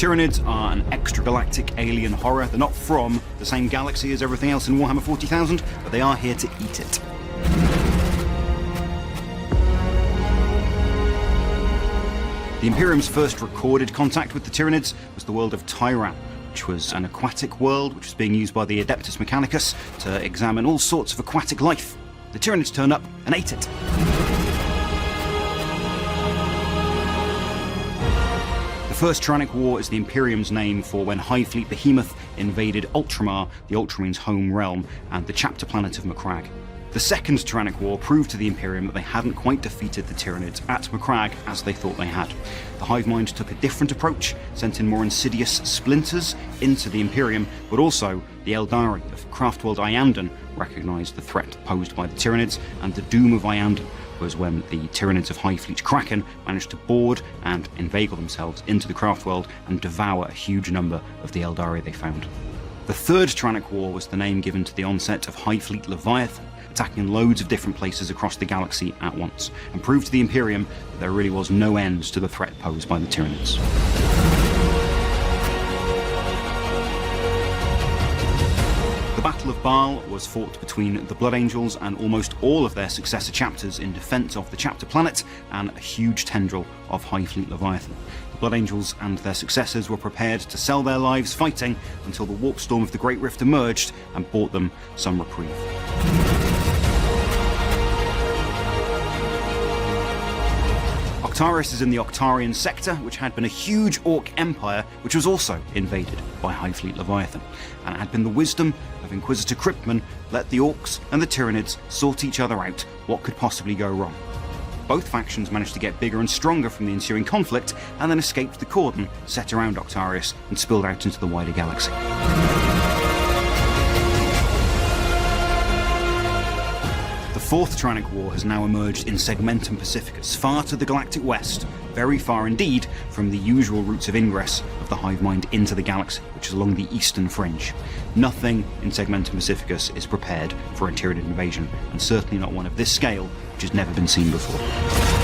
Tyranids are an extragalactic alien horror. They're not from the same galaxy as everything else in Warhammer 40,000, but they are here to eat it. The Imperium's first recorded contact with the Tyranids was the world of Tyran, which was an aquatic world which was being used by the Adeptus Mechanicus to examine all sorts of aquatic life. The Tyranids turned up and ate it. The First Tyrannic War is the Imperium's name for when Hive Fleet Behemoth invaded Ultramar, the Ultramarines' home realm, and the chapter planet of Macragge. The Second Tyrannic War proved to the Imperium that they hadn't quite defeated the Tyranids at Macragge as they thought they had. The hive mind took a different approach, sent in more insidious splinters into the Imperium, but also the Eldari of Craftworld Iyanden recognised the threat posed by the Tyranids, and the doom of Iyanden was when the Tyranids of Hive Fleet Kraken managed to board and inveigle themselves into the Craftworld and devour a huge number of the Eldari they found. The Third Tyrannic War was the name given to the onset of Hive Fleet Leviathan, attacking loads of different places across the galaxy at once, and proved to the Imperium that there really was no end to the threat posed by the Tyranids. The Battle of Baal was fought between the Blood Angels and almost all of their successor chapters in defence of the chapter planet and a huge tendril of Hive Fleet Leviathan. The Blood Angels and their successors were prepared to sell their lives fighting until the warp storm of the Great Rift emerged and brought them some reprieve. Octaris is in the Octarian sector, which had been a huge Orc empire which was also invaded by Hive Fleet Leviathan, and it had been the wisdom of Inquisitor Cryptman let the Orcs and the Tyranids sort each other out what could possibly go wrong. Both factions managed to get bigger and stronger from the ensuing conflict, and then escaped the cordon set around Octarius and spilled out into the wider galaxy. The Fourth Tyrannic War has now emerged in Segmentum Pacificus, far to the galactic west, very far indeed from the usual routes of ingress of the hive mind into the galaxy, which is along the eastern fringe. Nothing in Segmentum Pacificus is prepared for a Tyranid invasion, and certainly not one of this scale, which has never been seen before.